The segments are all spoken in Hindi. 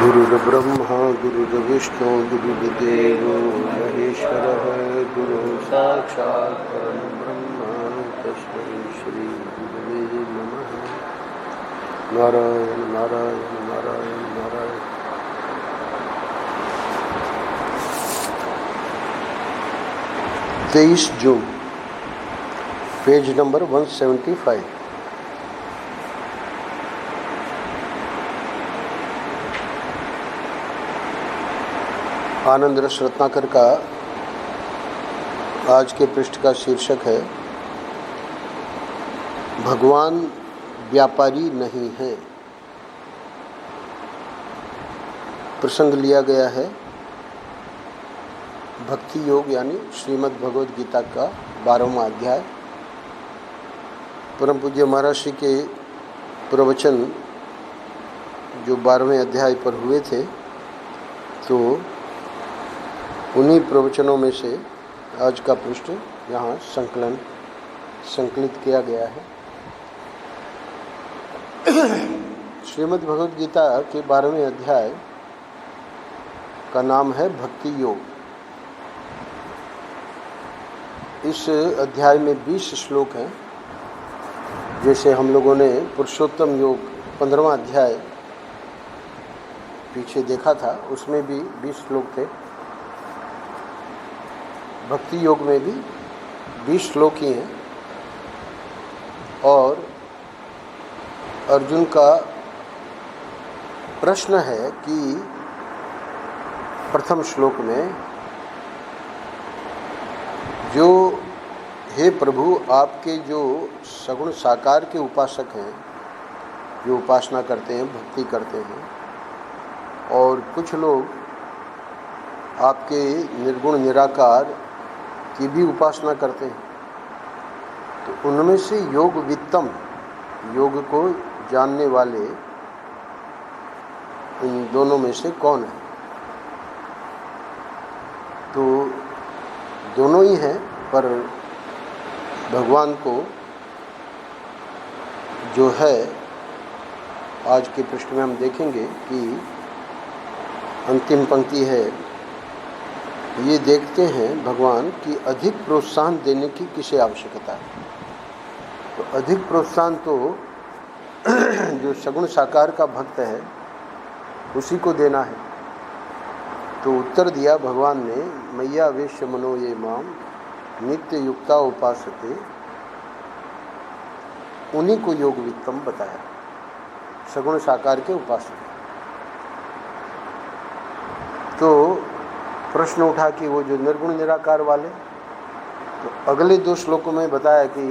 गुरुर्ब्रह्मा गुरुर्विष्णु गुरुर्देवो महेश्वरः गुरु साक्षात् परब्रह्म तस्मै श्री गुरुवे नमः। नारायण नारायण नारायण नारायण। 23 जून, पेज नंबर 175। आनंद रस रत्नाकर का आज के पृष्ठ का शीर्षक है भगवान व्यापारी नहीं है। प्रसंग लिया गया है भक्ति योग यानी श्रीमद् भगवद गीता का 12वां अध्याय। परम पूज्य महाराज श्री के प्रवचन जो 12वें अध्याय पर हुए थे, तो उन्हीं प्रवचनों में से आज का पृष्ठ यहाँ संकलित किया गया है। श्रीमद् भगवद गीता के 12वें अध्याय का नाम है भक्ति योग। इस अध्याय में 20 श्लोक हैं। जैसे हम लोगों ने पुरुषोत्तम योग 15वां अध्याय पीछे देखा था, उसमें भी 20 श्लोक थे। भक्ति योग में भी 20 श्लोक ही हैं। और अर्जुन का प्रश्न है कि प्रथम श्लोक में जो हे प्रभु, आपके जो सगुण साकार के उपासक हैं, जो उपासना करते हैं, भक्ति करते हैं, और कुछ लोग आपके निर्गुण निराकार की भी उपासना करते हैं, तो उनमें से योग वित्तम, योग को जानने वाले इन दोनों में से कौन है? तो दोनों ही हैं, पर भगवान को जो है आज के पृष्ठ में हम देखेंगे कि अंतिम पंक्ति है, ये देखते हैं भगवान की अधिक प्रोत्साहन देने की किसे आवश्यकता है। तो अधिक प्रोत्साहन तो जो सगुण साकार का भक्त है उसी को देना है। तो उत्तर दिया भगवान ने, मैया वेश्य मनो ये माम नित्य युक्ता उपासते, उन्हीं को योग वित्तम बताया, सगुण साकार के उपासक। तो प्रश्न उठा कि वो जो निर्गुण निराकार वाले, तो अगले 2 श्लोकों में बताया कि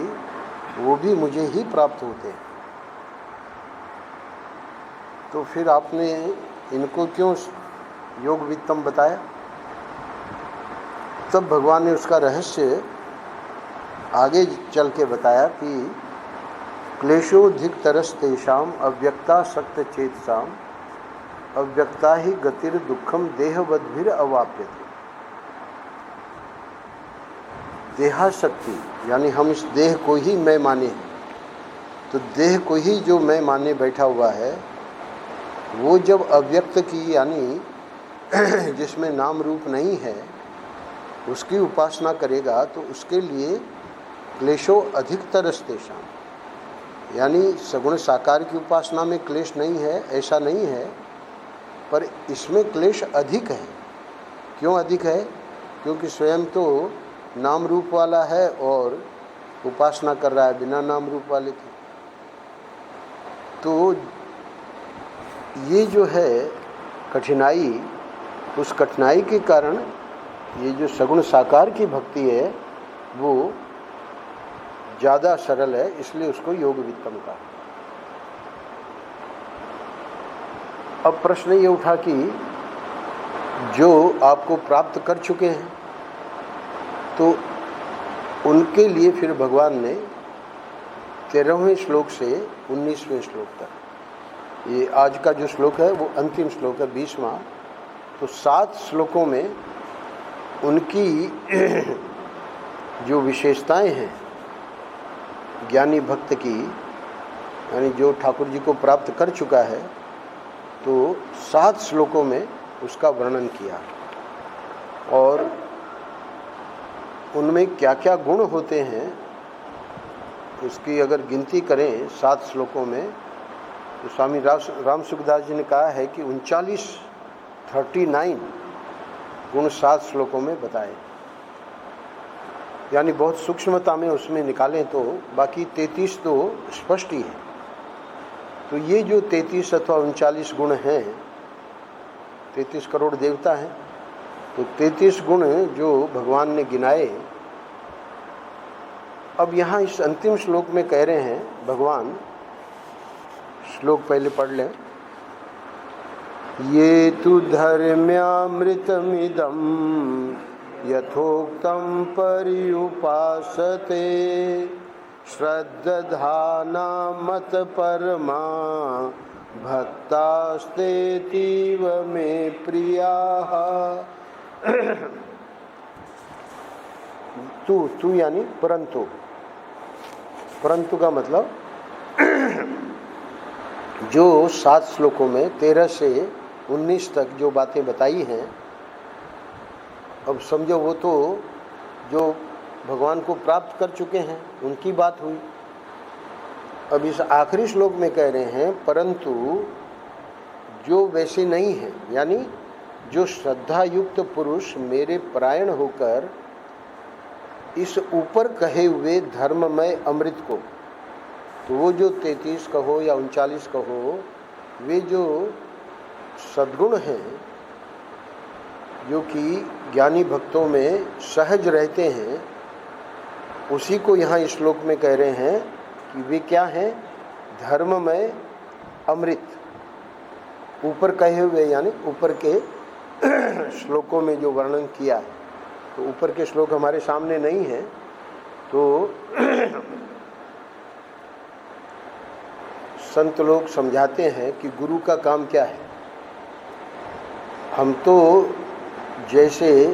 वो भी मुझे ही प्राप्त होते हैं। तो फिर आपने इनको क्यों योग वित्तम बताया? तब भगवान ने उसका रहस्य आगे चल के बताया कि क्लेशोधिक तरस तेषाम अव्यक्ता सक्त चेतसाम अव्यक्ता ही गतिर दुखम देहवद्भिर अवाप्यते। देहाशक्ति यानी हम इस देह को ही मैं माने हैं, तो देह को ही जो मैं माने बैठा हुआ है, वो जब अव्यक्त की यानी जिसमें नाम रूप नहीं है उसकी उपासना करेगा, तो उसके लिए क्लेशो अधिकतर तेषाम, यानी सगुण साकार की उपासना में क्लेश नहीं है ऐसा नहीं है, पर इसमें क्लेश अधिक है। क्यों अधिक है? क्योंकि स्वयं तो नाम रूप वाला है और उपासना कर रहा है बिना नाम रूप वाले की। तो ये जो है कठिनाई, उस कठिनाई के कारण ये जो सगुण साकार की भक्ति है वो ज़्यादा सरल है, इसलिए उसको योग वित्तम का। अब प्रश्न ये उठा कि जो आपको प्राप्त कर चुके हैं, तो उनके लिए फिर भगवान ने 13वें श्लोक से 19वें श्लोक तक, ये आज का जो श्लोक है वो अंतिम श्लोक है 20वां, तो 7 श्लोकों में उनकी जो विशेषताएं हैं ज्ञानी भक्त की, यानी जो ठाकुर जी को प्राप्त कर चुका है, तो 7 श्लोकों में उसका वर्णन किया और उनमें क्या क्या गुण होते हैं उसकी अगर गिनती करें 7 श्लोकों में तो स्वामी राम सुखदास जी ने कहा है कि 39 गुण 7 श्लोकों में बताए, यानी बहुत सूक्ष्मता में उसमें निकालें तो बाकी 33 तो स्पष्ट ही है। तो ये जो 33 अथवा 39 गुण हैं, 33 करोड़ देवता हैं, तो 33 गुण जो भगवान ने गिनाए, अब यहाँ इस अंतिम श्लोक में कह रहे हैं भगवान, श्लोक पहले पढ़ लें। ये तु धर्म्यामृतमिदं यथोक्तं पर्युपासते श्रद्धाना मत परमा भक्तास्तेतीव मे प्रियाः। तू यानी परंतु, परंतु का मतलब जो 7 श्लोकों में 13 से 19 तक जो बातें बताई हैं, अब समझो वो तो जो भगवान को प्राप्त कर चुके हैं उनकी बात हुई। अब इस आखिरी श्लोक में कह रहे हैं परंतु जो वैसे नहीं है, यानी जो श्रद्धा युक्त पुरुष मेरे परायण होकर इस ऊपर कहे हुए धर्ममय अमृत को, तो वो जो 33 कहो या 39 कहो, वे जो सद्गुण हैं जो कि ज्ञानी भक्तों में सहज रहते हैं, उसी को यहाँ इस श्लोक में कह रहे हैं कि वे क्या हैं, धर्ममय अमृत। ऊपर कहे हुए यानी ऊपर के श्लोकों में जो वर्णन किया है, तो ऊपर के श्लोक हमारे सामने नहीं है, तो संत लोग समझाते हैं कि गुरु का काम क्या है। हम तो जैसे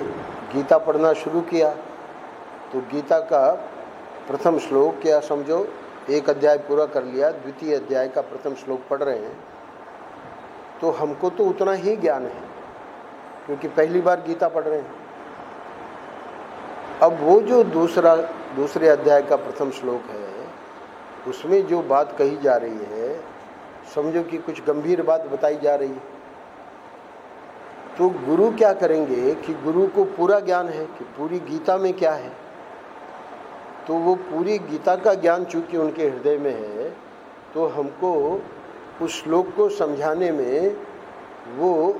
गीता पढ़ना शुरू किया तो गीता का प्रथम श्लोक या समझो एक अध्याय पूरा कर लिया, द्वितीय अध्याय का प्रथम श्लोक पढ़ रहे हैं, तो हमको तो उतना ही ज्ञान है क्योंकि पहली बार गीता पढ़ रहे हैं। अब वो जो दूसरे अध्याय का प्रथम श्लोक है, उसमें जो बात कही जा रही है, समझो कि कुछ गंभीर बात बताई जा रही है, तो गुरु क्या करेंगे कि गुरु को पूरा ज्ञान है कि पूरी गीता में क्या है, तो वो पूरी गीता का ज्ञान चूंकि उनके हृदय में है, तो हमको उस श्लोक को समझाने में वो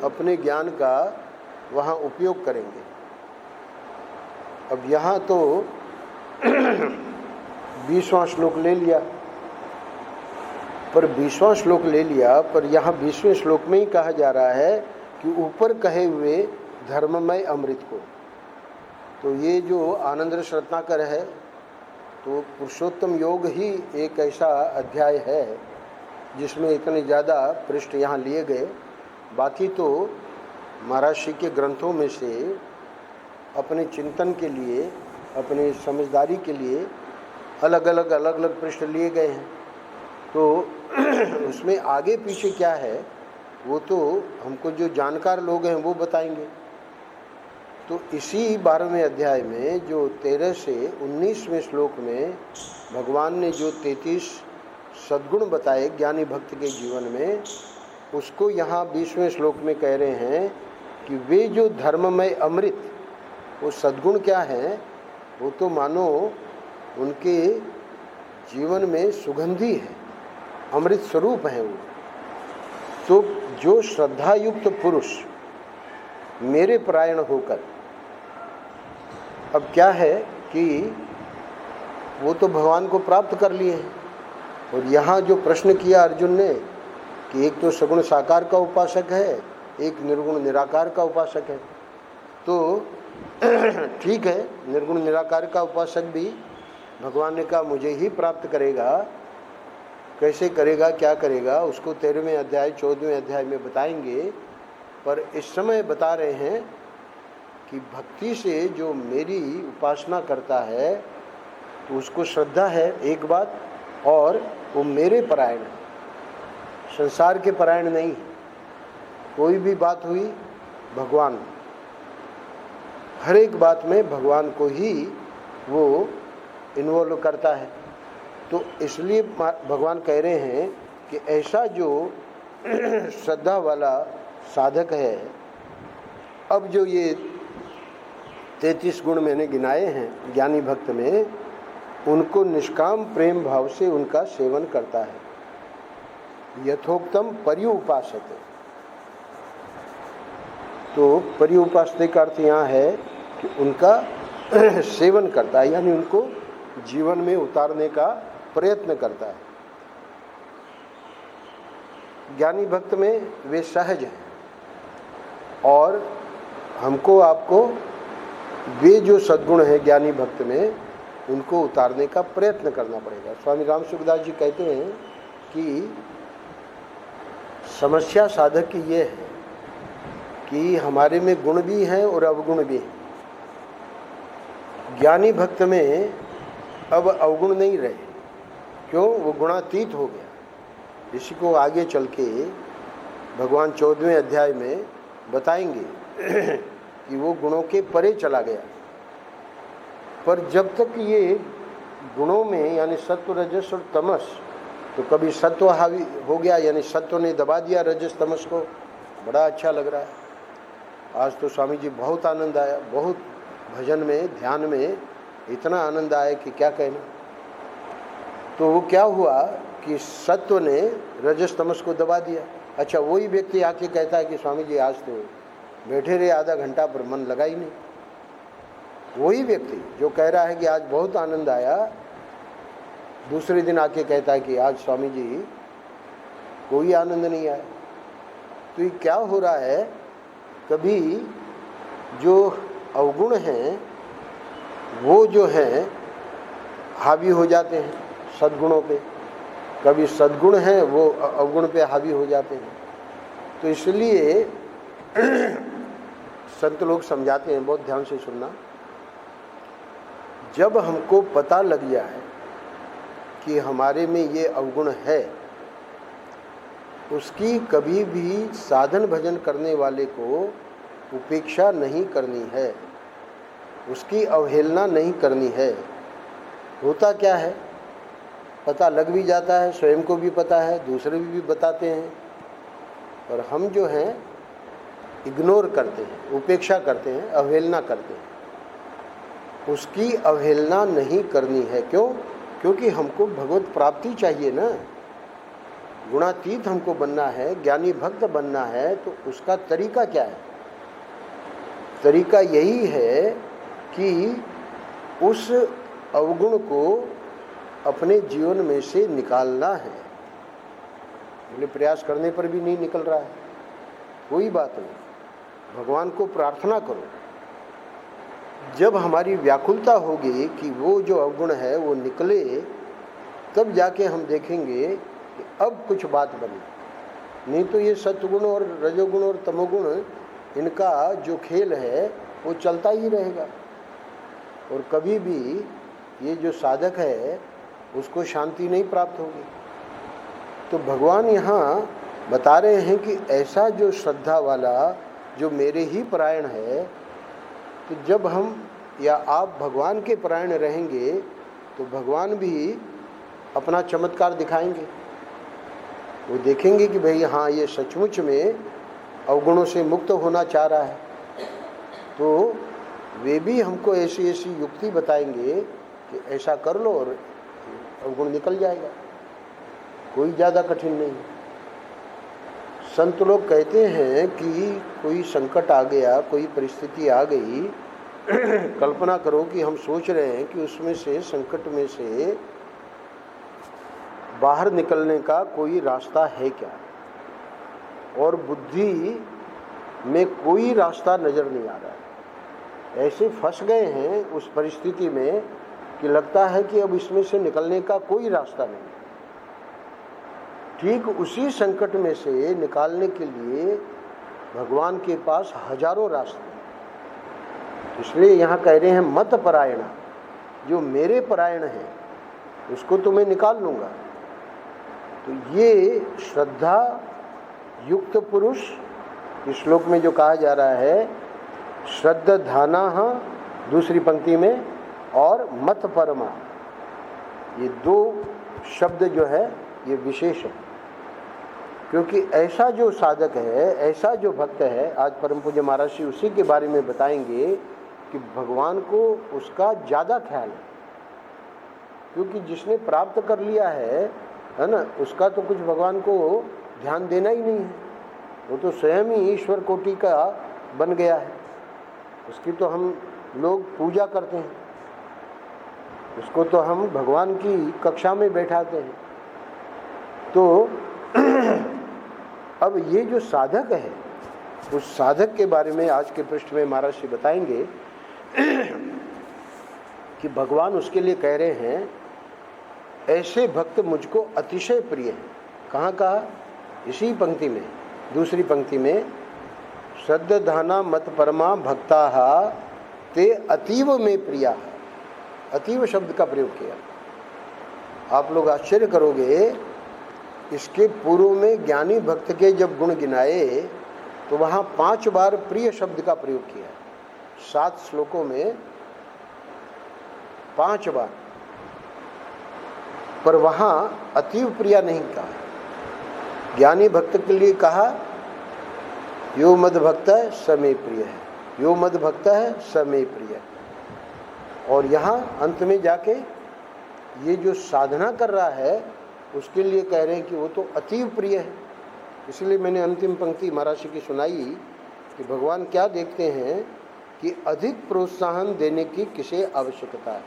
अपने ज्ञान का वहाँ उपयोग करेंगे। अब यहाँ तो 20वां श्लोक ले लिया, पर 20वां श्लोक ले लिया, पर यहाँ 20वें श्लोक में ही कहा जा रहा है कि ऊपर कहे हुए धर्ममय अमृत को। तो ये जो आनंद रस रत्नाकर है, तो पुरुषोत्तम योग ही एक ऐसा अध्याय है जिसमें इतने ज़्यादा पृष्ठ यहाँ लिए गए। बाकी तो महाराज श्री के ग्रंथों में से अपने चिंतन के लिए, अपने समझदारी के लिए अलग अलग पृष्ठ लिए गए हैं। तो उसमें आगे पीछे क्या है वो तो हमको जो जानकार लोग हैं वो बताएंगे। तो इसी 12वें अध्याय में जो 13 से 19वें श्लोक में भगवान ने जो 33 सद्गुण बताए ज्ञानी भक्त के जीवन में, उसको यहाँ 20वें श्लोक में कह रहे हैं कि वे जो धर्ममय अमृत, वो सद्गुण क्या है, वो तो मानो उनके जीवन में सुगंधी है, अमृत स्वरूप है वो। तो जो श्रद्धा युक्त पुरुष मेरे परायण होकर, अब क्या है कि वो तो भगवान को प्राप्त कर लिए हैं, और यहाँ जो प्रश्न किया अर्जुन ने कि एक तो सगुण साकार का उपासक है, एक निर्गुण निराकार का उपासक है, तो ठीक है, निर्गुण निराकार का उपासक भी भगवान ने कहा मुझे ही प्राप्त करेगा, कैसे करेगा, क्या करेगा, उसको 13वें अध्याय 14वें अध्याय में बताएंगे। पर इस समय बता रहे हैं कि भक्ति से जो मेरी उपासना करता है तो उसको श्रद्धा है एक बात, और वो मेरे परायण है। संसार के परायण नहीं है। कोई भी बात हुई भगवान, हर एक बात में भगवान को ही वो इन्वॉल्व करता है। तो इसलिए भगवान कह रहे हैं कि ऐसा जो श्रद्धा वाला साधक है, अब जो ये 33 गुण मैंने गिनाए हैं ज्ञानी भक्त में, उनको निष्काम प्रेम भाव से उनका सेवन करता है। यथोक्तम पर्युपासते। तो पर्युपासते का अर्थ यहाँ है कि उनका सेवन करता है, यानी उनको जीवन में उतारने का प्रयत्न करता है। ज्ञानी भक्त में वे सहज हैं और हमको आपको वे जो सद्गुण है ज्ञानी भक्त में, उनको उतारने का प्रयत्न करना पड़ेगा। स्वामी राम सुखदास जी कहते हैं कि समस्या साधक की ये है कि हमारे में गुण भी हैं और अवगुण भी हैं। ज्ञानी भक्त में अब अवगुण नहीं रहे, क्यों? वो गुणातीत हो गया। इसी को आगे चल के भगवान 14वें अध्याय में बताएंगे कि वो गुणों के परे चला गया। पर जब तक ये गुणों में यानी सत्व रजस और तमस, तो कभी सत्व हावी हो गया यानी सत्व ने दबा दिया रजस तमस को, बड़ा अच्छा लग रहा है। आज तो स्वामी जी बहुत आनंद आया, बहुत भजन में ध्यान में इतना आनंद आया कि क्या कहना। तो वो क्या हुआ कि सत्व ने रजस तमस को दबा दिया। अच्छा, वही व्यक्ति आके कहता है कि स्वामी जी आज तो बैठे रहे आधा घंटा पर मन लगा ही नहीं। वही व्यक्ति जो कह रहा है कि आज बहुत आनंद आया, दूसरे दिन आके कहता है कि आज स्वामी जी कोई आनंद नहीं आया। तो ये क्या हो रहा है? कभी जो अवगुण हैं वो जो हैं हावी हो जाते हैं सद्गुणों पे, कभी सद्गुण हैं वो अवगुण पे हावी हो जाते हैं। तो इसलिए संत लोग समझाते हैं, बहुत ध्यान से सुनना, जब हमको पता लग जाए कि हमारे में ये अवगुण है, उसकी कभी भी साधन भजन करने वाले को उपेक्षा नहीं करनी है, उसकी अवहेलना नहीं करनी है। होता क्या है, पता लग भी जाता है, स्वयं को भी पता है, दूसरे भी बताते हैं, और हम जो हैं इग्नोर करते हैं, उपेक्षा करते हैं, अवहेलना करते हैं। उसकी अवहेलना नहीं करनी है। क्यों? क्योंकि हमको भगवत प्राप्ति चाहिए ना, गुणातीत हमको बनना है, ज्ञानी भक्त बनना है। तो उसका तरीका क्या है? तरीका यही है कि उस अवगुण को अपने जीवन में से निकालना है। बोले प्रयास करने पर भी नहीं निकल रहा है, कोई बात नहीं, भगवान को प्रार्थना करो। जब हमारी व्याकुलता होगी कि वो जो अवगुण है वो निकले, तब जाके हम देखेंगे कि अब कुछ बात बनी। नहीं तो ये सत्वगुण और रजोगुण और तमोगुण, इनका जो खेल है वो चलता ही रहेगा, और कभी भी ये जो साधक है उसको शांति नहीं प्राप्त होगी। तो भगवान यहाँ बता रहे हैं कि ऐसा जो श्रद्धा वाला जो मेरे ही परायण है, तो जब हम या आप भगवान के परायण रहेंगे तो भगवान भी अपना चमत्कार दिखाएंगे। वो देखेंगे कि भाई हाँ, ये सचमुच में अवगुणों से मुक्त होना चाह रहा है। तो वे भी हमको ऐसी ऐसी युक्ति बताएंगे कि ऐसा कर लो और अवगुण निकल जाएगा, कोई ज़्यादा कठिन नहीं। संत लोग कहते हैं कि कोई संकट आ गया, कोई परिस्थिति आ गई, कल्पना करो कि हम सोच रहे हैं कि उसमें से, संकट में से बाहर निकलने का कोई रास्ता है क्या, और बुद्धि में कोई रास्ता नज़र नहीं आ रहा है। ऐसे फंस गए हैं उस परिस्थिति में कि लगता है कि अब इसमें से निकलने का कोई रास्ता नहीं। ठीक उसी संकट में से निकालने के लिए भगवान के पास हजारों रास्ते। इसलिए यहाँ कह रहे हैं मत परायणा, जो मेरे परायण है उसको तो मैं निकाल लूँगा, तो ये श्रद्धा युक्त पुरुष इस श्लोक में जो कहा जा रहा है, श्रद्धानाः दूसरी पंक्ति में और मत परमा, ये दो शब्द जो है ये विशेष है। क्योंकि ऐसा जो साधक है, ऐसा जो भक्त है, आज परम पूज्य महाराज जी उसी के बारे में बताएंगे कि भगवान को उसका ज़्यादा ख्याल है। क्योंकि जिसने प्राप्त कर लिया है ना, उसका तो कुछ भगवान को ध्यान देना ही नहीं है, वो तो स्वयं ही ईश्वर कोटि का बन गया है। उसकी तो हम लोग पूजा करते हैं, उसको तो हम भगवान की कक्षा में बैठाते हैं। तो अब ये जो साधक है, उस साधक के बारे में आज के पृष्ठ में महाराज जी बताएंगे कि भगवान उसके लिए कह रहे हैं, ऐसे भक्त मुझको अतिशय प्रिय है। कहाँ कहा? इसी पंक्ति में, दूसरी पंक्ति में, श्रद्धाना मत परमा भक्ताः ते अतीव में प्रिया। अतीव शब्द का प्रयोग किया। आप लोग आश्चर्य करोगे, इसके पूर्व में ज्ञानी भक्त के जब गुण गिनाए तो वहाँ 5 बार प्रिय शब्द का प्रयोग किया। 7 श्लोकों में 5 बार, पर वहाँ अतीव प्रिया नहीं कहा। ज्ञानी भक्त के लिए कहा यो मद भक्त है स मे प्रिय है, यो मद भक्त है स मे प्रिय है। और यहाँ अंत में जाके ये जो साधना कर रहा है उसके लिए कह रहे हैं कि वो तो अतीव प्रिय है। इसलिए मैंने अंतिम पंक्ति महाराज जी की सुनाई कि भगवान क्या देखते हैं कि अधिक प्रोत्साहन देने की किसे आवश्यकता है।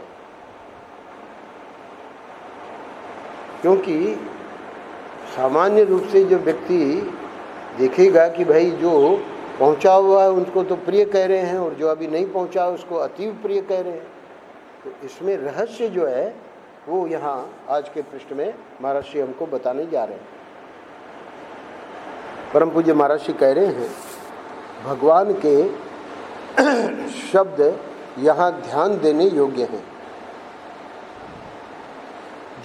क्योंकि सामान्य रूप से जो व्यक्ति देखेगा कि भाई जो पहुंचा हुआ है उनको तो प्रिय कह रहे हैं और जो अभी नहीं पहुंचा उसको अतीव प्रिय कह रहे हैं, तो इसमें रहस्य जो है वो यहाँ आज के पृष्ठ में महाराज जी हमको बताने जा रहे हैं। परम पूज्य महाराज जी कह रहे हैं, भगवान के शब्द यहाँ ध्यान देने योग्य हैं।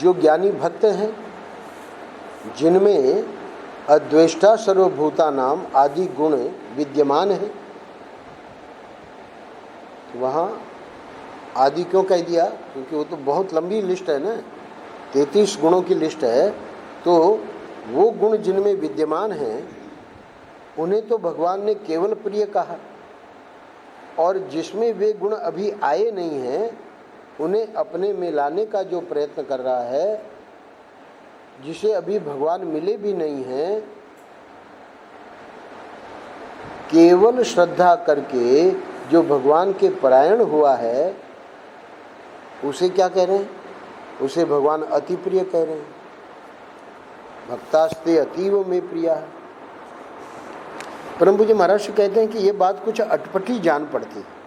जो ज्ञानी भक्त हैं, जिनमें अद्वेष्टा सर्वभूता नाम आदि गुण विद्यमान है, वहाँ आदि क्यों कह दिया? क्योंकि वो तो बहुत लंबी लिस्ट है ना, 33 गुणों की लिस्ट है। तो वो गुण जिनमें विद्यमान हैं उन्हें तो भगवान ने केवल प्रिय कहा, और जिसमें वे गुण अभी आए नहीं हैं उन्हें अपने में लाने का जो प्रयत्न कर रहा है, जिसे अभी भगवान मिले भी नहीं हैं, केवल श्रद्धा करके जो भगवान के परायण हुआ है उसे क्या कह रहे हैं? उसे भगवान अति प्रिय कह रहे हैं। भक्तास्ते अतीव में प्रिया। परम पूज्य महाराज कहते हैं कि ये बात कुछ अटपटी जान पड़ती है।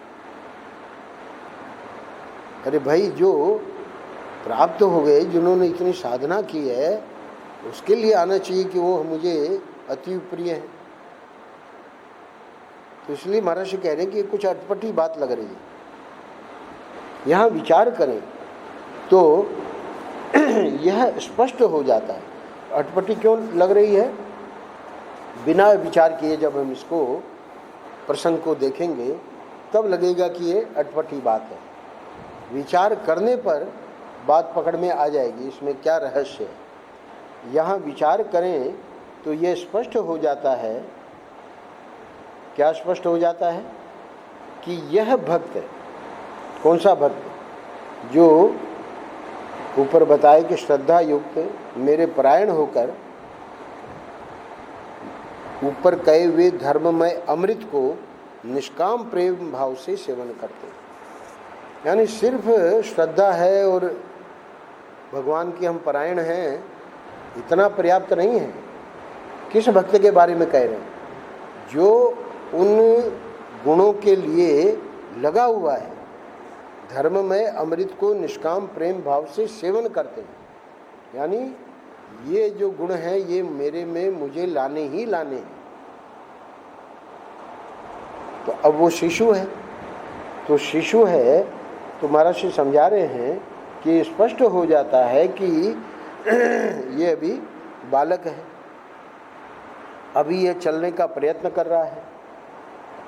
अरे भाई, जो प्राप्त हो गए, जिन्होंने इतनी साधना की है, उसके लिए आना चाहिए कि वो मुझे अति प्रिय है। तो इसलिए महाराज कह रहे हैं कि कुछ अटपटी बात लग रही है। यहाँ विचार करें तो यह स्पष्ट हो जाता है। अटपटी क्यों लग रही है? बिना विचार किए जब हम इसको प्रसंग को देखेंगे तब लगेगा कि ये अटपटी बात है। विचार करने पर बात पकड़ में आ जाएगी, इसमें क्या रहस्य है। यहाँ विचार करें तो ये स्पष्ट हो जाता है। क्या स्पष्ट हो जाता है? कि यह भक्त, कौन सा भक्त? जो ऊपर बताए कि श्रद्धा युक्त मेरे परायण होकर ऊपर कहे हुए धर्ममय अमृत को निष्काम प्रेम भाव से सेवन करते हैं। यानी सिर्फ श्रद्धा है और भगवान की हम परायण हैं, इतना पर्याप्त नहीं है। किस भक्त के बारे में कह रहे हैं? जो उन गुणों के लिए लगा हुआ है, धर्ममय अमृत को निष्काम प्रेम भाव से सेवन करते हैं। यानी ये जो गुण हैं ये मेरे में मुझे लाने ही लाने हैं। तो अब वो शिशु है, तो शिशु है तो महाराज जी समझा रहे हैं कि स्पष्ट हो जाता है कि ये अभी बालक है, अभी ये चलने का प्रयत्न कर रहा है,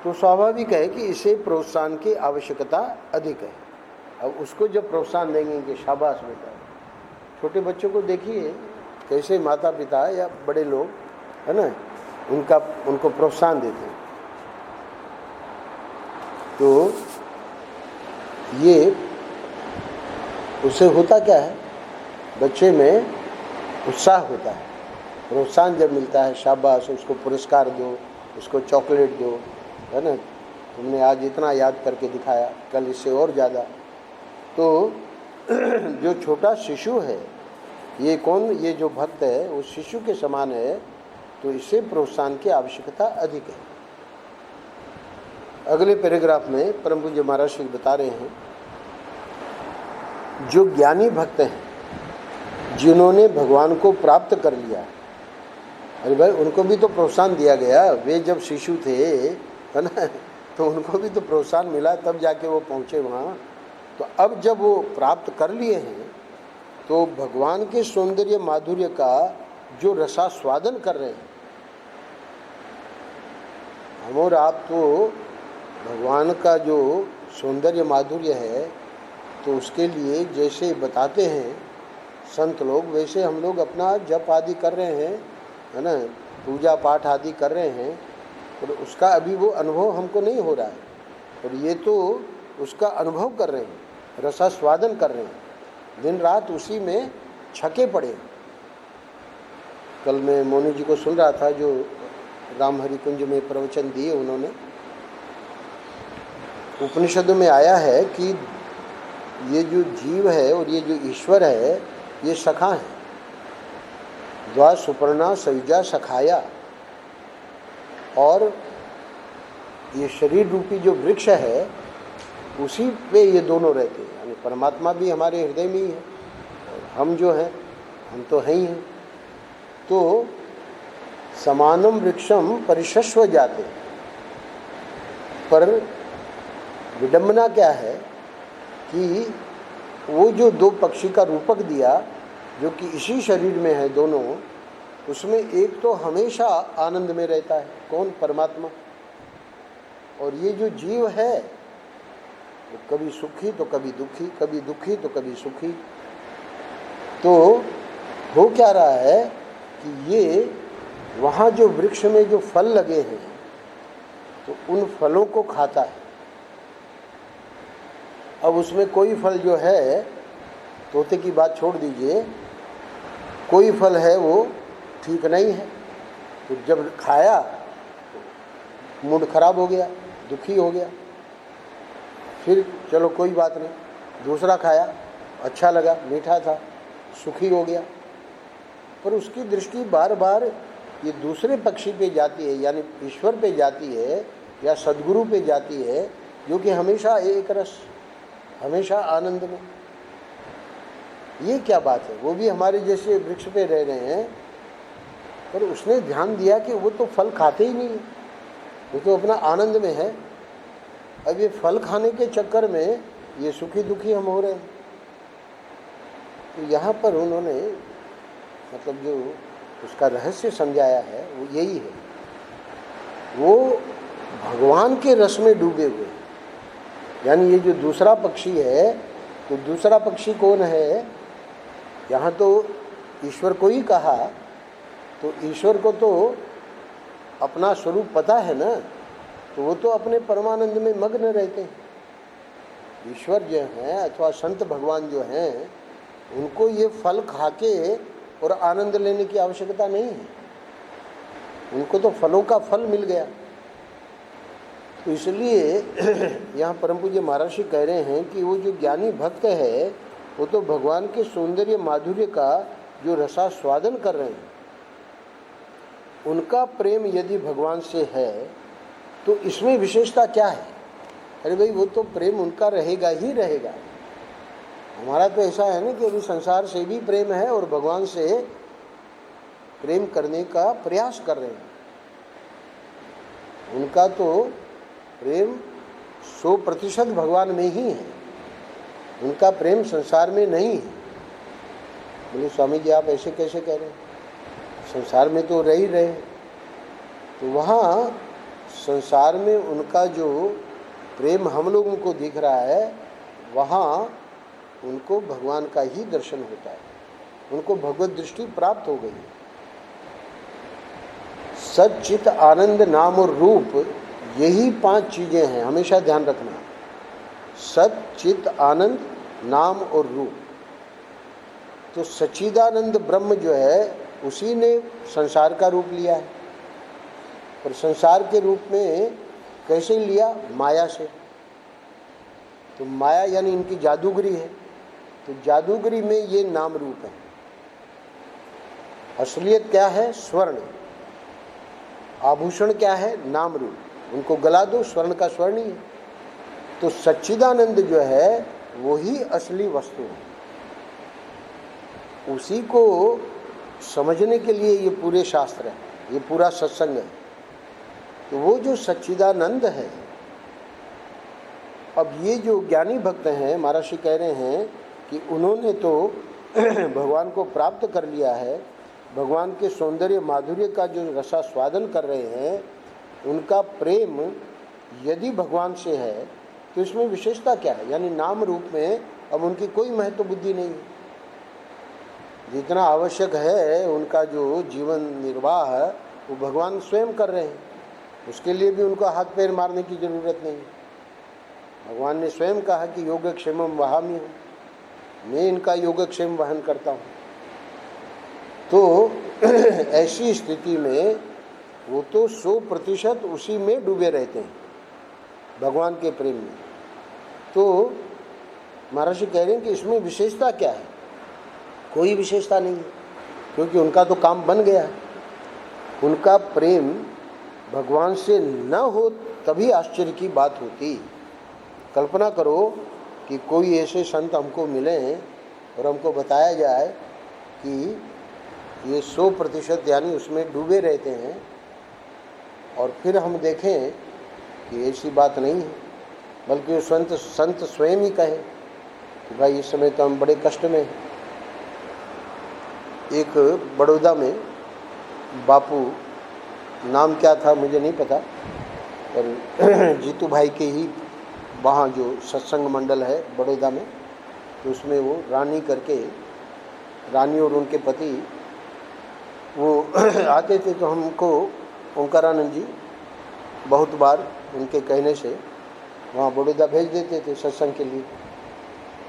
तो स्वाभाविक है कि इसे प्रोत्साहन की आवश्यकता अधिक है। अब उसको जब प्रोत्साहन देंगे कि शाबाश बेटा, छोटे बच्चों को देखिए कैसे माता पिता या बड़े लोग है ना उनको प्रोत्साहन देते हैं, तो ये उससे होता क्या है, बच्चे में उत्साह होता है। प्रोत्साहन जब मिलता है, शाबाश, उसको पुरस्कार दो, उसको चॉकलेट दो, है ना, तुमने आज इतना याद करके दिखाया, कल इससे और ज़्यादा। तो जो छोटा शिशु है, ये कौन, ये जो भक्त है वो शिशु के समान है, तो इसे प्रोत्साहन की आवश्यकता अधिक है। अगले पैराग्राफ में परम पूज्य महाराज श्री बता रहे हैं, जो ज्ञानी भक्त हैं जिन्होंने भगवान को प्राप्त कर लिया, अरे भाई उनको भी तो प्रोत्साहन दिया गया, वे जब शिशु थे है ना, तो उनको भी तो प्रोत्साहन मिला, तब जाके वो पहुँचे वहाँ। तो अब जब वो प्राप्त कर लिए हैं, तो भगवान के सौंदर्य माधुर्य का जो रसास्वादन कर रहे हैं, हम और आप तो भगवान का जो सौंदर्य माधुर्य है, तो उसके लिए जैसे बताते हैं संत लोग, वैसे हम लोग अपना जप आदि कर रहे हैं, है ना, पूजा पाठ आदि कर रहे हैं, और उसका अभी वो अनुभव हमको नहीं हो रहा है, और ये तो उसका अनुभव कर रहे हैं, रसास्वादन कर रहे हैं, दिन रात उसी में छके पड़े। कल मैं मोनू जी को सुन रहा था, जो राम हरि कुंज में प्रवचन दिए उन्होंने, उपनिषदों में आया है कि ये जो जीव है और ये जो ईश्वर है, ये सखा है, द्वा सुपर्णा सयुजा सखाया, और ये शरीर रूपी जो वृक्ष है उसी पे ये दोनों रहते हैं, यानी परमात्मा भी हमारे हृदय में ही है, और हम जो हैं हम तो हैं ही हैं। तो समानम वृक्षम परिशस्व जाते, पर विडंबना क्या है कि वो जो दो पक्षी का रूपक दिया, जो कि इसी शरीर में है दोनों, उसमें एक तो हमेशा आनंद में रहता है, कौन, परमात्मा, और ये जो जीव है वो कभी सुखी तो कभी दुखी, कभी दुखी तो कभी सुखी। तो हो क्या रहा है कि ये वहाँ जो वृक्ष में जो फल लगे हैं, तो उन फलों को खाता है। अब उसमें कोई फल जो है, तोते की बात छोड़ दीजिए, कोई फल है वो ठीक नहीं है, तो जब खाया तो मूड खराब हो गया, दुखी हो गया, फिर चलो कोई बात नहीं, दूसरा खाया, अच्छा लगा, मीठा था, सुखी हो गया, पर उसकी दृष्टि बार बार ये दूसरे पक्षी पे जाती है, यानी ईश्वर पे जाती है या सद्गुरु पे जाती है, जो कि हमेशा एक रस, हमेशा आनंद में। ये क्या बात है, वो भी हमारे जैसे वृक्ष पे रह रहे हैं, पर उसने ध्यान दिया कि वो तो फल खाते ही नहीं है, वो तो अपना आनंद में है। अब ये फल खाने के चक्कर में ये सुखी दुखी हम हो रहे हैं। तो यहाँ पर उन्होंने मतलब जो उसका रहस्य समझाया है वो यही है, वो भगवान के रस में डूबे हुए, यानी ये जो दूसरा पक्षी है, तो दूसरा पक्षी कौन है, यहाँ तो ईश्वर को ही कहा, तो ईश्वर को तो अपना स्वरूप पता है ना, तो वो तो अपने परमानंद में मग्न रहते हैं। ईश्वर जो हैं अथवा संत भगवान जो हैं, उनको ये फल खाके और आनंद लेने की आवश्यकता नहीं है, उनको तो फलों का फल मिल गया। तो इसलिए यहाँ परम पूज्य महाराज जी कह रहे हैं कि वो जो ज्ञानी भक्त है, वो तो भगवान के सौंदर्य माधुर्य का जो रसास्वादन कर रहे हैं, उनका प्रेम यदि भगवान से है तो इसमें विशेषता क्या है। अरे भाई वो तो प्रेम उनका रहेगा ही रहेगा। हमारा तो ऐसा है ना कि अभी संसार से भी प्रेम है और भगवान से प्रेम करने का प्रयास कर रहे हैं। उनका तो प्रेम 100% भगवान में ही है, उनका प्रेम संसार में नहीं है। बोले स्वामी जी आप ऐसे कैसे कह रहे हैं? संसार में तो रह ही रहे, तो वहाँ संसार में उनका जो प्रेम हम लोगों को दिख रहा है, वहाँ उनको भगवान का ही दर्शन होता है, उनको भगवत दृष्टि प्राप्त हो गई है। सच्चित आनंद नाम और रूप, यही 5 चीज़ें हैं, हमेशा ध्यान रखना। सच्चित आनंद नाम और रूप। तो सच्चिदानंद ब्रह्म जो है उसी ने संसार का रूप लिया है, और संसार के रूप में कैसे लिया? माया से। तो माया यानी इनकी जादूगरी है, तो जादूगरी में ये नाम रूप है। असलियत क्या है? स्वर्ण। आभूषण क्या है? नाम रूप। उनको गला दो, स्वर्ण का स्वर्ण ही है। तो सच्चिदानंद जो है वो ही असली वस्तु है। उसी को समझने के लिए ये पूरे शास्त्र है, ये पूरा सत्संग है। तो वो जो सच्चिदानंद है, अब ये जो ज्ञानी भक्त हैं, महर्षि कह रहे हैं कि उन्होंने तो भगवान को प्राप्त कर लिया है, भगवान के सौंदर्य माधुर्य का जो रसास्वादन कर रहे हैं, उनका प्रेम यदि भगवान से है तो इसमें विशेषता क्या है? यानी नाम रूप में अब उनकी कोई महत्व बुद्धि नहीं है। जितना आवश्यक है उनका जो जीवन निर्वाह है वो भगवान स्वयं कर रहे हैं, उसके लिए भी उनको हाथ पैर मारने की जरूरत नहीं। भगवान ने स्वयं कहा कि योगक्षेमम वहामि हूँ, मैं इनका योगक्षेम वहन करता हूँ। तो ऐसी स्थिति में वो तो 100% उसी में डूबे रहते हैं, भगवान के प्रेम में। तो महर्षि कह रहे हैं कि इसमें विशेषता क्या है? कोई विशेषता नहीं है, क्योंकि उनका तो काम बन गया है। उनका प्रेम भगवान से न हो तभी आश्चर्य की बात होती। कल्पना करो कि कोई ऐसे संत हमको मिले और हमको बताया जाए कि ये 100% यानी उसमें डूबे रहते हैं, और फिर हम देखें कि ऐसी बात नहीं है, बल्कि वो संत स्वयं ही कहे कि भाई इस समय तो हम बड़े कष्ट में हैं। एक बड़ौदा में बापू, नाम क्या था मुझे नहीं पता, पर जीतू भाई के ही वहाँ जो सत्संग मंडल है बड़ौदा में, तो उसमें वो रानी करके, रानी और उनके पति वो आते थे। तो हमको ओंकारानंद जी बहुत बार उनके कहने से वहाँ बड़ौदा भेज देते थे सत्संग के लिए।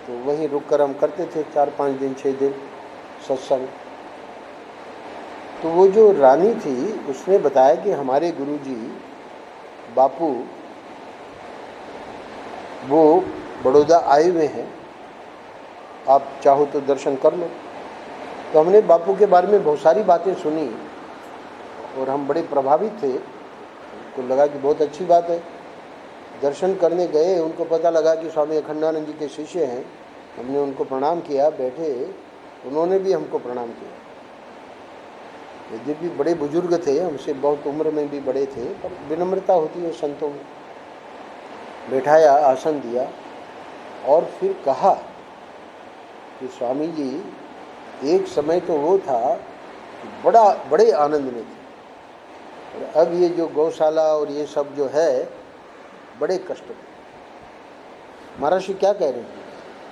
तो वहीं रुक कर हम करते थे 4-5 दिन 6 दिन सत्संग। तो वो जो रानी थी उसने बताया कि हमारे गुरुजी बापू वो बड़ौदा आए हुए हैं, आप चाहो तो दर्शन कर लो। तो हमने बापू के बारे में बहुत सारी बातें सुनी और हम बड़े प्रभावित थे, तो लगा कि बहुत अच्छी बात है। दर्शन करने गए, उनको पता लगा कि स्वामी अखंडानंद जी के शिष्य हैं। हमने उनको प्रणाम किया, बैठे, उन्होंने भी हमको प्रणाम किया। यद्यपि बड़े बुजुर्ग थे, हमसे बहुत उम्र में भी बड़े थे, पर विनम्रता होती है संतों में। बैठाया, आसन दिया और फिर कहा कि स्वामी जी एक समय तो वो था कि बड़े आनंद में थे, और अब ये जो गौशाला और ये सब जो है बड़े कष्ट में। महर्षि क्या कह रहे हैं?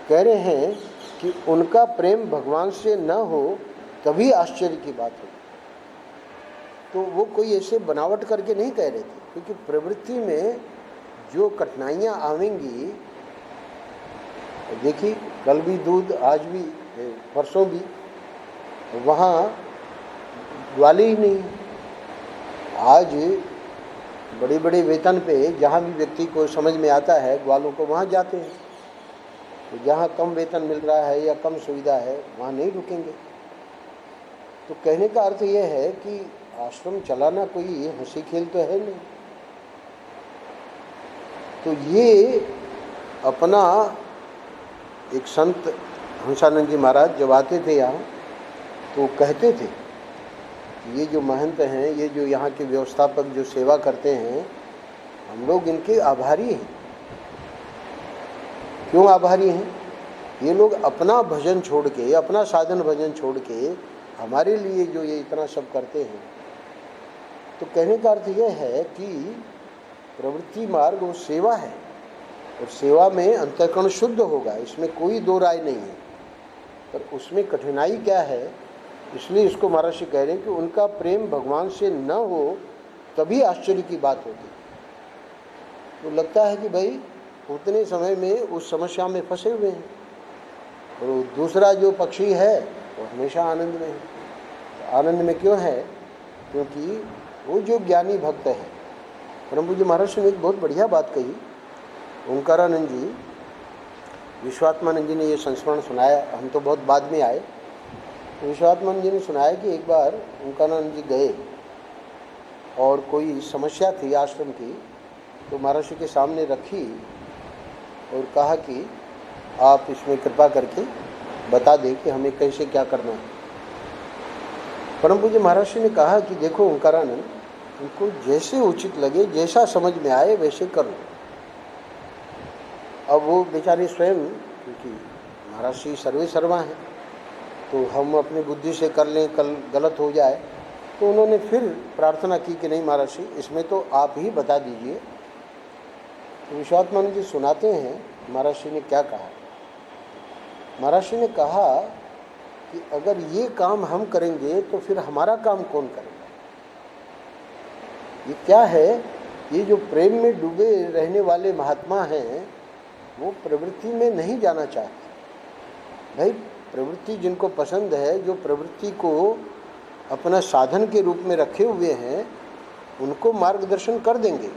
कह रहे हैं कि उनका प्रेम भगवान से न हो तभी आश्चर्य की बात है। तो वो कोई ऐसे बनावट करके नहीं कह रहे थे, क्योंकि प्रवृत्ति में जो कठिनाइयाँ आवेंगी, देखिए कल भी दूध, आज भी, परसों भी, वहाँ ग्वाले ही नहीं। आज बड़े बड़े वेतन पे जहाँ भी व्यक्ति को समझ में आता है ग्वालों को वहाँ जाते हैं। तो जहाँ कम वेतन मिल रहा है या कम सुविधा है वहाँ नहीं रुकेंगे। तो कहने का अर्थ यह है कि आश्रम चलाना कोई हंसी खेल तो है नहीं। तो ये अपना एक संत हंसानंद जी महाराज जब आते थे यहाँ, तो कहते थे ये जो महंत हैं, ये जो यहाँ के व्यवस्थापक जो सेवा करते हैं, हम लोग इनके आभारी हैं। क्यों आभारी हैं? ये लोग अपना भजन छोड़ के, अपना साधन भजन छोड़ के हमारे लिए जो ये इतना सब करते हैं। तो कहने का अर्थ यह है कि प्रवृत्ति मार्ग वो सेवा है, और सेवा में अंतःकरण शुद्ध होगा, इसमें कोई दो राय नहीं है। पर उसमें कठिनाई क्या है, इसलिए इसको महर्षि कह रहे हैं कि उनका प्रेम भगवान से न हो तभी आश्चर्य की बात होती। तो लगता है कि भाई उतने समय में उस समस्या में फंसे हुए हैं, और दूसरा जो पक्षी है वो हमेशा आनंद में है। तो आनंद में क्यों है? क्योंकि वो जो ज्ञानी भक्त है। परम पूज्य महर्षि ने एक बहुत बढ़िया बात कही। ओंकारानंद जी, विश्वात्मानंद जी ने ये संस्मरण सुनाया, हम तो बहुत बाद में आए। तो विश्वात्मानंद जी ने सुनाया कि एक बार ओंकारानंद जी गए और कोई समस्या थी आश्रम की, तो महर्षि के सामने रखी और कहा कि आप इसमें कृपा करके बता दें कि हमें कैसे क्या करना है। परम पूज्य महर्षि ने कहा कि देखो ओंकारानंद, उनको जैसे उचित लगे, जैसा समझ में आए वैसे कर लो। अब वो बेचारे स्वयं, क्योंकि महर्षि सर्वे सर्वा हैं, तो हम अपनी बुद्धि से कर लें, कल गलत हो जाए, तो उन्होंने फिर प्रार्थना की कि नहीं महर्षि, इसमें तो आप ही बता दीजिए। तो विश्वात्मानंद जी सुनाते हैं महर्षि ने क्या कहा। महर्षि ने कहा कि अगर ये काम हम करेंगे तो फिर हमारा काम कौन करेगा? ये क्या है? ये जो प्रेम में डूबे रहने वाले महात्मा हैं, वो प्रवृत्ति में नहीं जाना चाहते। भाई प्रवृत्ति जिनको पसंद है, जो प्रवृत्ति को अपना साधन के रूप में रखे हुए हैं, उनको मार्गदर्शन कर देंगे।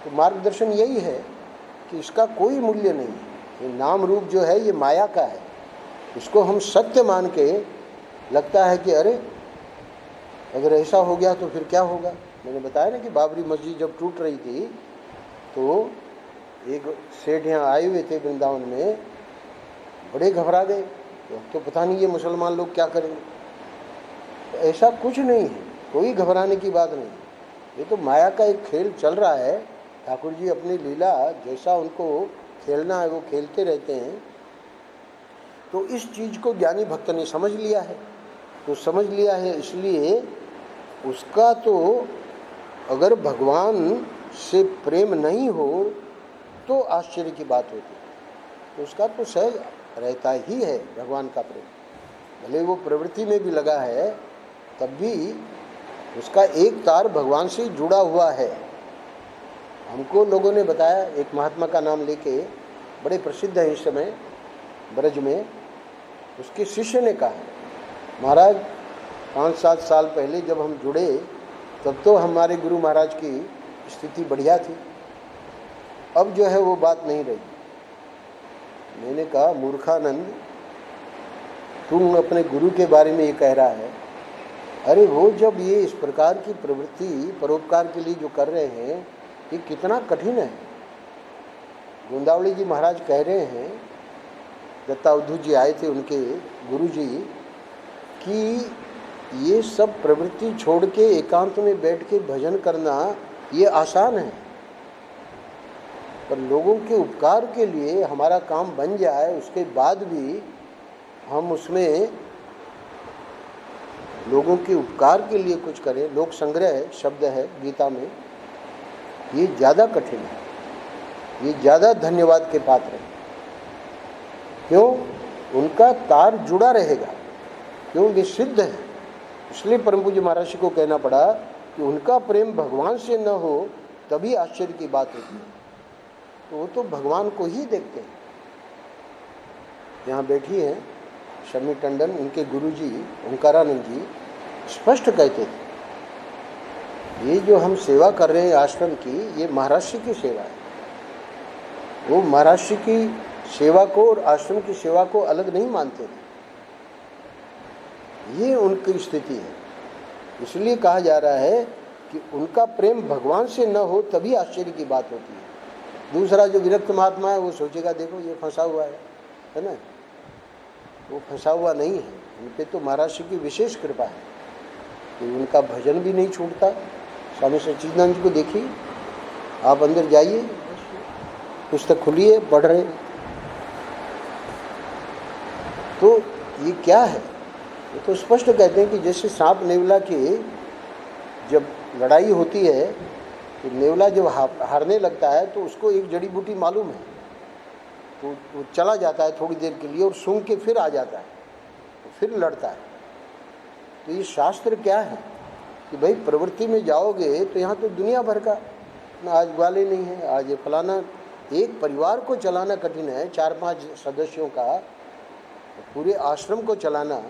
तो मार्गदर्शन यही है कि इसका कोई मूल्य नहीं है, ये नाम रूप जो है ये माया का है, इसको हम सत्य मान के लगता है कि अरे अगर ऐसा हो गया तो फिर क्या होगा। मैंने बताया ना कि बाबरी मस्जिद जब टूट रही थी तो एक सेठ यहाँ आए हुए थे वृंदावन में, बड़े घबरा गए, तो पता नहीं ये मुसलमान लोग क्या करेंगे। तो ऐसा कुछ नहीं है, कोई घबराने की बात नहीं, ये तो माया का एक खेल चल रहा है। ठाकुर जी अपनी लीला जैसा उनको खेलना है वो खेलते रहते हैं। तो इस चीज़ को ज्ञानी भक्त ने समझ लिया है। तो समझ लिया है इसलिए उसका तो अगर भगवान से प्रेम नहीं हो तो आश्चर्य की बात होती है। तो उसका तो सहज रहता ही है भगवान का प्रेम। भले वो प्रवृत्ति में भी लगा है, तब भी उसका एक तार भगवान से जुड़ा हुआ है। हमको लोगों ने बताया, एक महात्मा का नाम लेके, बड़े प्रसिद्ध है इस समय ब्रज में, उसके शिष्य ने कहा, महाराज 5-7 साल पहले जब हम जुड़े तब तो हमारे गुरु महाराज की स्थिति बढ़िया थी, अब जो है वो बात नहीं रही। मैंने कहा, मूर्खानंद, तुम अपने गुरु के बारे में ये कह रहा है, अरे वो जब ये इस प्रकार की प्रवृत्ति परोपकार के लिए जो कर रहे हैं, ये कितना कठिन है। गोंदावली जी महाराज कह रहे हैं, दत्तावधूत जी आए थे उनके गुरु जी, कि ये सब प्रवृत्ति छोड़ के एकांत में बैठ के भजन करना ये आसान है, पर लोगों के उपकार के लिए हमारा काम बन जाए, उसके बाद भी हम उसमें लोगों के उपकार के लिए कुछ करें, लोक संग्रह शब्द है गीता में, ये ज़्यादा कठिन है, ये ज़्यादा धन्यवाद के पात्र है। क्यों? उनका तार जुड़ा रहेगा, क्यों? वे सिद्ध है। इसलिए परम पूज्य महर्षि को कहना पड़ा कि उनका प्रेम भगवान से न हो तभी आश्चर्य की बात होती है। तो वो तो भगवान को ही देखते हैं। यहाँ बैठी हैं शमी टंडन, उनके गुरुजी ओंकारानंद जी स्पष्ट कहते थे, ये जो हम सेवा कर रहे हैं आश्रम की, ये महर्षि की सेवा है। वो महर्षि की सेवा को और आश्रम की सेवा को अलग नहीं मानते थे, ये उनकी स्थिति है। इसलिए कहा जा रहा है कि उनका प्रेम भगवान से न हो तभी आश्चर्य की बात होती है। दूसरा जो विरक्त महात्मा है वो सोचेगा देखो ये फंसा हुआ है ना, वो फंसा हुआ नहीं है। उन पे तो महर्षि की विशेष कृपा है कि उनका भजन भी नहीं छूटता। स्वामी सच्चिदानंद जी को देखिए, आप अंदर जाइए, पुस्तक खुलिए, पढ़ रहे। तो ये क्या है? ये तो स्पष्ट कहते हैं कि जैसे सांप नेवला की जब लड़ाई होती है तो नेवला जब हारने लगता है तो उसको एक जड़ी बूटी मालूम है, तो वो चला जाता है थोड़ी देर के लिए और सूंघ के फिर आ जाता है, तो फिर लड़ता है। तो ये शास्त्र क्या है कि भाई प्रवृत्ति में जाओगे तो यहाँ तो दुनिया भर का, ना आज ग्वाले नहीं है, आज ये फलाना। एक परिवार को चलाना कठिन है, 4-5 सदस्यों का पूरे आश्रम को चलाना,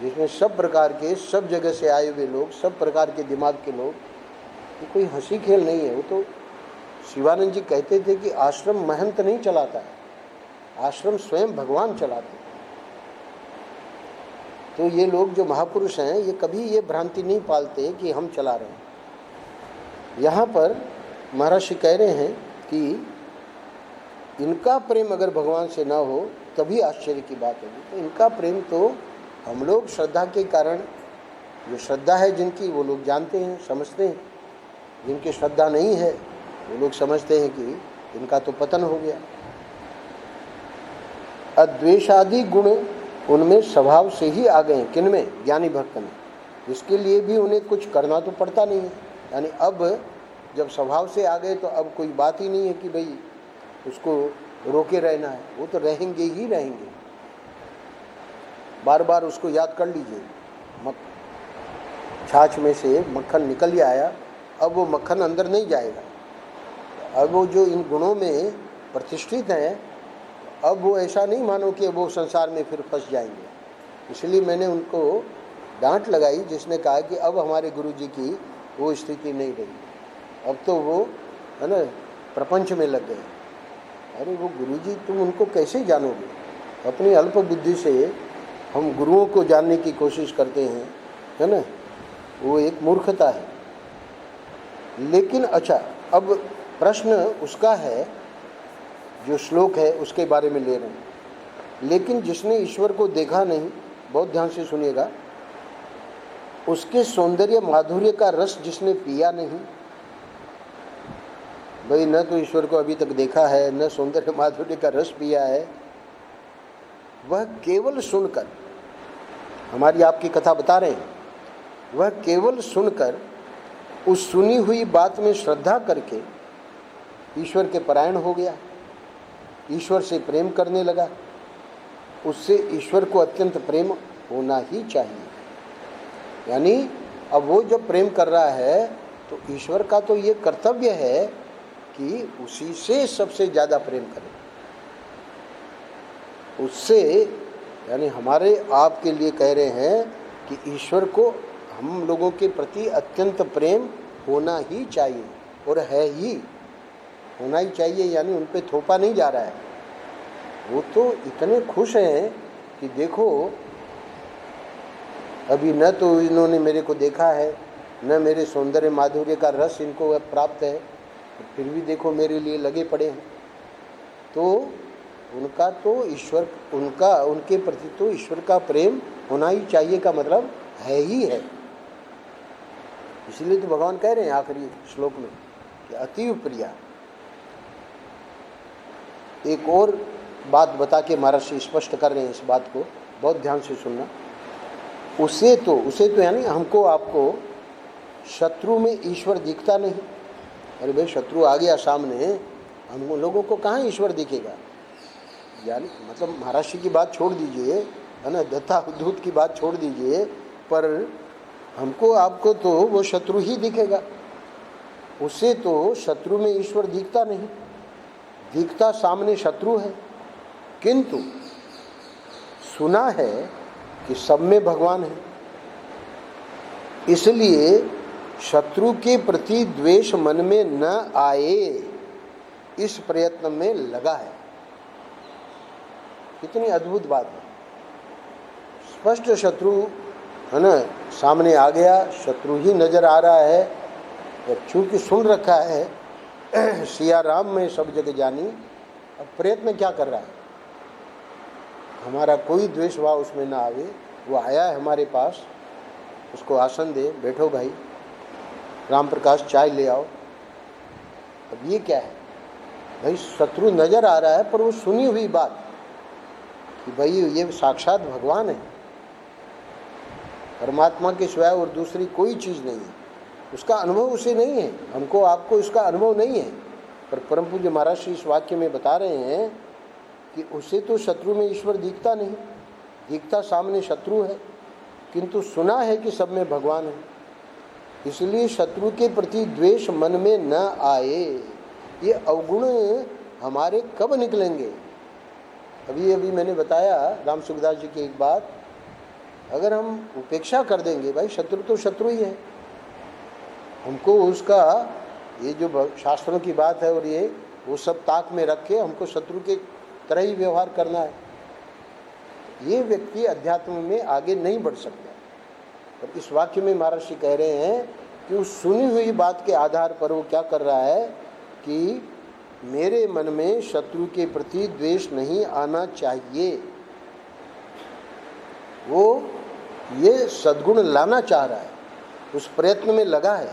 जिसमें सब प्रकार के, सब जगह से आए हुए लोग, सब प्रकार के दिमाग के लोग, ये कोई हंसी खेल नहीं है। वो तो शिवानंद जी कहते थे कि आश्रम महंत नहीं चलाता है, आश्रम स्वयं भगवान चलाते हैं। तो ये लोग जो महापुरुष हैं ये कभी ये भ्रांति नहीं पालते कि हम चला रहे हैं। यहाँ पर महर्षि कह रहे हैं कि इनका प्रेम अगर भगवान से ना हो तभी आश्चर्य की बात होगी। तो इनका प्रेम तो हम लोग श्रद्धा के कारण, जो श्रद्धा है जिनकी वो लोग जानते हैं, समझते हैं। जिनकी श्रद्धा नहीं है वो लोग समझते हैं कि इनका तो पतन हो गया। अद्वेषादि गुण उनमें स्वभाव से ही आ गए। किनमें? ज्ञानी भक्त में। इसके लिए भी उन्हें कुछ करना तो पड़ता नहीं है। यानी अब जब स्वभाव से आ गए तो अब कोई बात ही नहीं है कि भाई उसको रोके रहना है, वो तो रहेंगे ही रहेंगे। बार बार उसको याद कर लीजिए, छाछ में से मक्खन निकल ही आया, अब वो मक्खन अंदर नहीं जाएगा। अब वो जो इन गुणों में प्रतिष्ठित हैं, अब वो ऐसा नहीं मानो कि वो संसार में फिर फंस जाएंगे। इसलिए मैंने उनको डांट लगाई जिसने कहा कि अब हमारे गुरुजी की वो स्थिति नहीं रही, अब तो वो है ना प्रपंच में लग गए। अरे वो गुरुजी तुम उनको कैसे जानोगे? अपनी अल्प बुद्धि से हम गुरुओं को जानने की कोशिश करते हैं, है ना, वो एक मूर्खता है। लेकिन अच्छा, अब प्रश्न उसका है, जो श्लोक है उसके बारे में ले रहे हैं। लेकिन जिसने ईश्वर को देखा नहीं, बहुत ध्यान से सुनिएगा, उसके सौंदर्य माधुर्य का रस जिसने पिया नहीं, भाई न तो ईश्वर को अभी तक देखा है, न सौंदर्य माधुर्य का रस पिया है, वह केवल सुनकर, हमारी आपकी कथा बता रहे हैं, वह केवल सुनकर उस सुनी हुई बात में श्रद्धा करके ईश्वर के परायण हो गया, ईश्वर से प्रेम करने लगा। उससे ईश्वर को अत्यंत प्रेम होना ही चाहिए। यानी अब वो जब प्रेम कर रहा है तो ईश्वर का तो ये कर्तव्य है कि उसी से सबसे ज़्यादा प्रेम करें, उससे। यानी हमारे आपके लिए कह रहे हैं कि ईश्वर को हम लोगों के प्रति अत्यंत प्रेम होना ही चाहिए, और है ही, होना ही चाहिए। यानी उन पे थोपा नहीं जा रहा है। वो तो इतने खुश हैं कि देखो, अभी न तो इन्होंने मेरे को देखा है, न मेरे सौंदर्य माधुर्य का रस इनको प्राप्त है, फिर भी देखो मेरे लिए लगे पड़े हैं। तो उनका तो ईश्वर, उनके प्रति तो ईश्वर का प्रेम होना ही चाहिए का मतलब है ही है। इसलिए तो भगवान कह रहे हैं आखिरी श्लोक में कि अतीव प्रिया। एक और बात बता के महर्षि स्पष्ट कर रहे हैं इस बात को, बहुत ध्यान से सुनना। उसे तो यानी हमको आपको शत्रु में ईश्वर दिखता नहीं। अरे भाई शत्रु आ गया सामने, हम लोगों को कहाँ ईश्वर दिखेगा? यानी मतलब महर्षि की बात छोड़ दीजिए, है ना, दत्ता दूत की बात छोड़ दीजिए, पर हमको आपको तो वो शत्रु ही दिखेगा। उसे तो शत्रु में ईश्वर दिखता नहीं, दिखता सामने शत्रु है। किंतु सुना है कि सब में भगवान है, इसलिए शत्रु के प्रति द्वेष मन में न आए, इस प्रयत्न में लगा है। कितनी अद्भुत बात है। स्पष्ट शत्रु, है ना, सामने आ गया, शत्रु ही नजर आ रहा है, और चूंकि सुन रखा है सिया राम में सब जगह जानी, अब प्रयत्न क्या कर रहा है? हमारा कोई द्वेष भाव उसमें ना आवे। वो आया है हमारे पास, उसको आसन दे, बैठो भाई, राम प्रकाश चाय ले आओ। अब ये क्या है भाई? शत्रु नजर आ रहा है, पर वो सुनी हुई बात कि भाई ये साक्षात भगवान है, परमात्मा के सिवाय और दूसरी कोई चीज़ नहीं है। उसका अनुभव उसे नहीं है, हमको आपको इसका अनुभव नहीं है। पर परम पूज्य महाराज श्री इस वाक्य में बता रहे हैं कि उसे तो शत्रु में ईश्वर दिखता नहीं, दिखता सामने शत्रु है, किंतु सुना है कि सब में भगवान है। इसलिए शत्रु के प्रति द्वेष मन में न आए। ये अवगुण हमारे कब निकलेंगे? अभी मैंने बताया राम सुखदास जी की एक बात, अगर हम उपेक्षा कर देंगे, भाई शत्रु तो शत्रु ही है, हमको उसका ये जो शास्त्रों की बात है और ये वो सब ताक में रख के हमको शत्रु के तरह ही व्यवहार करना है, ये व्यक्ति अध्यात्म में आगे नहीं बढ़ सकता। और इस वाक्य में महाराज जी कह रहे हैं कि उस सुनी हुई बात के आधार पर वो क्या कर रहा है कि मेरे मन में शत्रु के प्रति द्वेष नहीं आना चाहिए। वो ये सद्गुण लाना चाह रहा है, उस प्रयत्न में लगा है।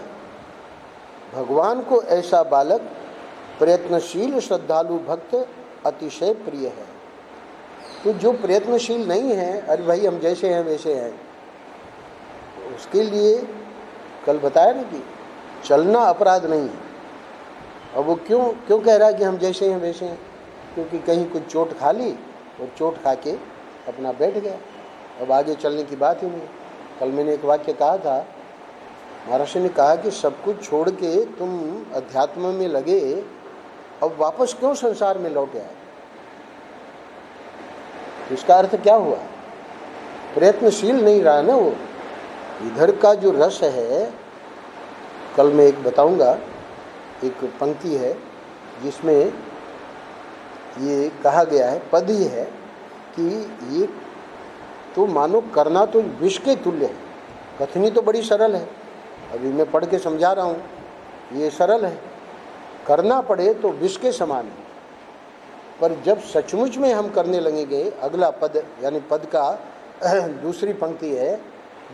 भगवान को ऐसा बालक प्रयत्नशील श्रद्धालु भक्त अतिशय प्रिय है। तो जो प्रयत्नशील नहीं है, अरे भाई हम जैसे हैं वैसे हैं, उसके लिए कल बताया ना कि चलना अपराध नहीं है। अब वो क्यों कह रहा है कि हम जैसे हैं वैसे हैं? क्योंकि कहीं कुछ चोट खा ली और चोट खा के अपना बैठ गया, अब आगे चलने की बात ही नहीं। कल मैंने एक वाक्य कहा था, महाराज ने कहा कि सब कुछ छोड़ के तुम अध्यात्म में लगे, अब वापस क्यों संसार में लौट आए? इसका अर्थ क्या हुआ? प्रयत्नशील नहीं रहा ना वो। इधर का जो रस है, कल मैं एक बताऊंगा, एक पंक्ति है जिसमें ये कहा गया है, पद ही है कि ये तो मानो करना तो विष के तुल्य है। कथनी तो बड़ी सरल है, अभी मैं पढ़ के समझा रहा हूँ, ये सरल है, करना पड़े तो विष के समान है। पर जब सचमुच में हम करने लगेंगे, अगला पद यानी पद का दूसरी पंक्ति है,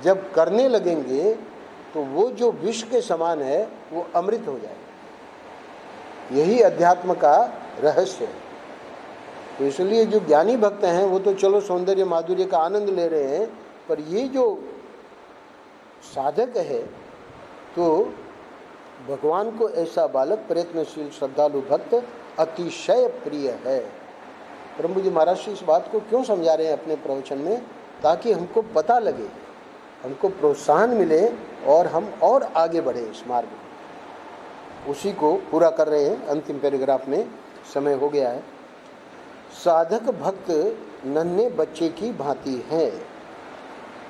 जब करने लगेंगे तो वो जो विष के समान है वो अमृत हो जाएगा। यही अध्यात्म का रहस्य है। तो इसलिए जो ज्ञानी भक्त हैं वो तो चलो सौंदर्य माधुर्य का आनंद ले रहे हैं, पर ये जो साधक है तो भगवान को ऐसा बालक प्रयत्नशील श्रद्धालु भक्त अतिशय प्रिय है। परम पूज्य महाराज जी इस बात को क्यों समझा रहे हैं अपने प्रवचन में? ताकि हमको पता लगे, हमको प्रोत्साहन मिले और हम और आगे बढ़े इस मार्ग में। उसी को पूरा कर रहे हैं अंतिम पैराग्राफ में, समय हो गया है। साधक भक्त नन्हे बच्चे की भांति हैं।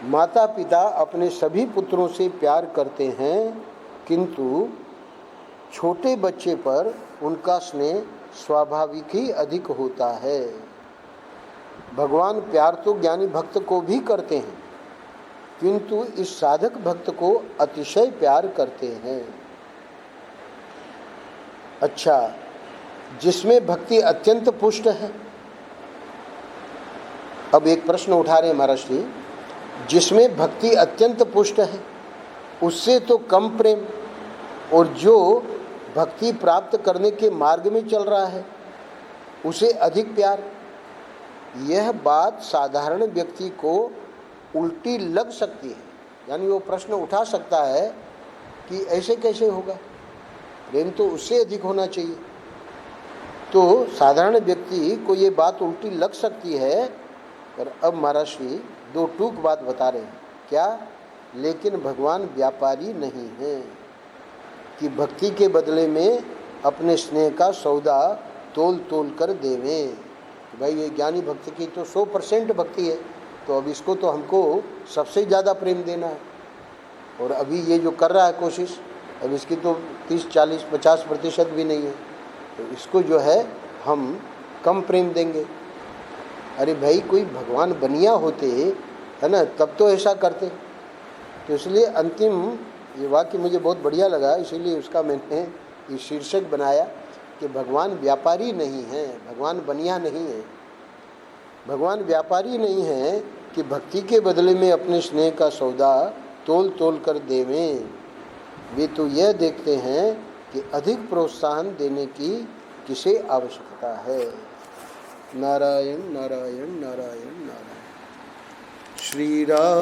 माता पिता अपने सभी पुत्रों से प्यार करते हैं, किंतु छोटे बच्चे पर उनका स्नेह स्वाभाविक ही अधिक होता है। भगवान प्यार तो ज्ञानी भक्त को भी करते हैं, किंतु इस साधक भक्त को अतिशय प्यार करते हैं। अच्छा, जिसमें भक्ति अत्यंत पुष्ट है। अब एक प्रश्न उठा रहे हैं महाराज जी, जिसमें भक्ति अत्यंत पुष्ट है उससे तो कम प्रेम, और जो भक्ति प्राप्त करने के मार्ग में चल रहा है उसे अधिक प्यार। यह बात साधारण व्यक्ति को उल्टी लग सकती है, यानी वो प्रश्न उठा सकता है कि ऐसे कैसे होगा, प्रेम तो उससे अधिक होना चाहिए। तो साधारण व्यक्ति को ये बात उल्टी लग सकती है। पर अब महाराज श्री दो टूक बात बता रहे हैं, क्या? लेकिन भगवान व्यापारी नहीं है कि भक्ति के बदले में अपने स्नेह का सौदा तोल तोल कर देवें। भाई ये ज्ञानी भक्ति की तो 100% भक्ति है, तो अब इसको तो हमको सबसे ज़्यादा प्रेम देना है। और अभी ये जो कर रहा है कोशिश, अब इसकी तो 30, 40, 50% भी नहीं है, तो इसको जो है हम कम प्रेम देंगे। अरे भाई कोई भगवान बनिया होते है ना, तब तो ऐसा करते। तो इसलिए अंतिम ये वाक्य मुझे बहुत बढ़िया लगा, इसीलिए उसका मैंने ये शीर्षक बनाया कि भगवान व्यापारी नहीं है, भगवान बनिया नहीं है। भगवान व्यापारी नहीं है कि भक्ति के बदले में अपने स्नेह का सौदा तोल तोल कर देवें। वे तो यह देखते हैं कि अधिक प्रोत्साहन देने की किसे आवश्यकता है। नारायण नारायण नारायण नारायण। श्री राम।